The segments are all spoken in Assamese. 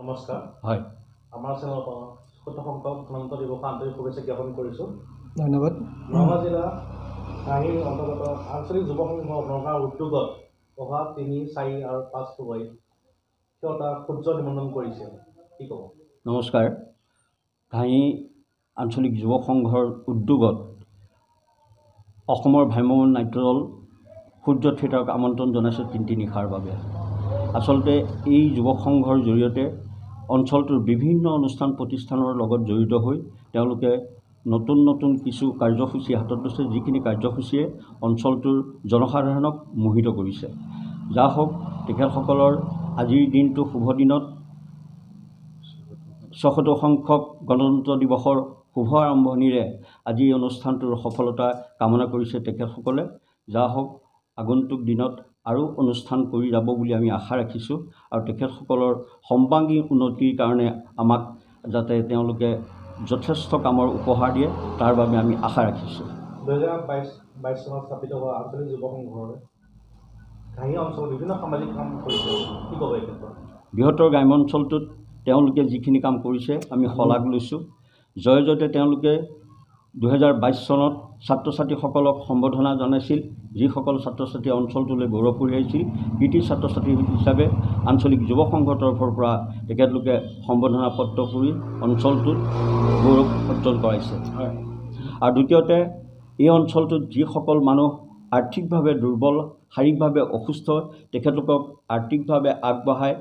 নমস্কাৰ। হয়, আমাৰ চেনেলত ৭০ সংখ্যক গণতন্ত্ৰ দিৱসৰ আন্তৰিক শুভেচ্ছা জ্ঞাপন কৰিছোঁ। ধন্যবাদ। নগাঁও জিলা কাহিনীৰ অন্তৰ্গত আঞ্চলিক যুৱ সংঘ নগাঁৱৰ উদ্যোগত অহা ৩, ৪ আৰু ৫ ফেব্ৰুৱাৰী এটা সূৰ্য নিমন্ত্ৰণ কৰিছে, কি ক'ব? নমস্কাৰ। ঘাঁহি আঞ্চলিক যুৱ সংঘৰ উদ্যোগত অসমৰ ভ্ৰাম্যমাণ নাট্য দল সূৰ্য থিয়েটাৰক আমন্ত্ৰণ জনাইছে ৩টি নিশাৰ বাবে। আচলতে এই যুৱ সংঘৰ জৰিয়তে অঞ্চলটোৰ বিভিন্ন অনুষ্ঠান প্ৰতিষ্ঠানৰ লগত জড়িত হৈ তেওঁলোকে নতুন নতুন কিছু কাৰ্যসূচী হাতত লৈছে, যিখিনি কাৰ্যসূচীয়ে অঞ্চলটোৰ জনসাধাৰণক মোহিত কৰিছে। যা হওক, তেখেতসকলৰ আজিৰ দিনটো শুভ দিনত ৭০ সংখ্যক গণতন্ত্ৰ দিৱসৰ শুভ আৰম্ভণিৰে আজি এই অনুষ্ঠানটোৰ সফলতা কামনা কৰিছে তেখেতসকলে। যা হওক, আগন্তুক দিনত আৰু অনুষ্ঠান কৰি যাব বুলি আমি আশা ৰাখিছোঁ আৰু তেখেতসকলৰ সৰ্বাংগীন উন্নতিৰ কাৰণে আমাক যাতে তেওঁলোকে যথেষ্ট কামৰ উপহাৰ দিয়ে তাৰ বাবে আমি আশা ৰাখিছোঁ। ২০২২ চনত স্থাপিত হোৱা আঞ্চলিক যুৱ সংঘৰ ঘাঁহি অঞ্চলত বিভিন্ন সামাজিক কাম কৰিছে, কি ক'ব এই ক্ষেত্ৰত? বৃহত্তৰ গ্ৰাম্য অঞ্চলটোত তেওঁলোকে যিখিনি কাম কৰিছে আমি শলাগ লৈছোঁ। জয়তে তেওঁলোকে ২০২২ চনত ছাত্ৰ ছাত্ৰীসকলক সম্বৰ্ধনা জনাইছিল, যিসকল ছাত্ৰ ছাত্ৰীয়ে অঞ্চলটোলৈ গৌৰৱ কঢ়িয়াইছিল। কৃতি ছাত্ৰ ছাত্ৰী হিচাপে আঞ্চলিক যুৱ সংঘৰ তৰফৰ পৰা তেখেতলোকে সম্বৰ্ধনা পত্ৰ কৰি অঞ্চলটোত গৌৰৱ অৰ্জন কৰাইছে। আৰু দ্বিতীয়তে, এই অঞ্চলটোত যিসকল মানুহ আৰ্থিকভাৱে দুৰ্বল, শাৰীৰিকভাৱে অসুস্থ, তেখেতলোকক আৰ্থিকভাৱে আগবঢ়াই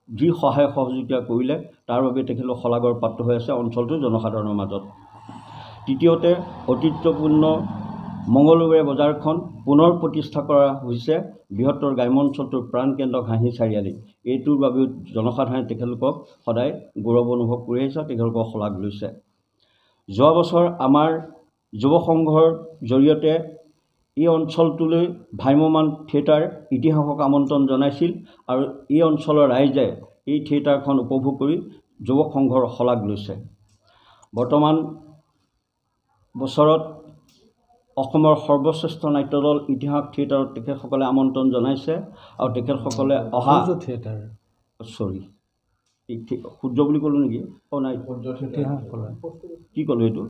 যি সহায় সহযোগিতা কৰিলে তাৰ বাবে তেখেতলোক শলাগৰ পাত্ৰ হৈ আছে অঞ্চলটোৰ জনসাধাৰণৰ মাজত। তৃতীয়তে, ঐতিহ্যপূৰ্ণ মঙলবৰীয়া বজাৰখন পুনৰ প্ৰতিষ্ঠা কৰা হৈছে বৃহত্তৰ গ্ৰাম্য অঞ্চলটোৰ প্ৰাণকেন্দ্ৰ ঘাঁহি চাৰিআলিত। এইটোৰ বাবেও জনসাধাৰণে তেখেতলোকক সদায় গৌৰৱ অনুভৱ কৰি আহিছে, তেখেতলোকক শলাগ লৈছে। যোৱা বছৰ আমাৰ যুৱ সংঘৰ জৰিয়তে এই অঞ্চলটোলৈ ভ্ৰাম্যমাণ থিয়েটাৰ ইতিহাসক আমন্ত্ৰণ জনাইছিল আৰু এই অঞ্চলৰ ৰাইজে এই থিয়েটাৰখন উপভোগ কৰি যুৱ সংঘৰ শলাগ লৈছে। বৰ্তমান বছৰত অসমৰ সৰ্বশ্ৰেষ্ঠ নাট্য দল ইতিহাস থিয়েটাৰত তেখেতসকলে আমন্ত্ৰণ জনাইছে আৰু তেখেতসকলে অহা থিয়েটাৰ সূৰ্য বুলি ক'লোঁ নেকি? নাই, কি ক'লোঁ এইটো?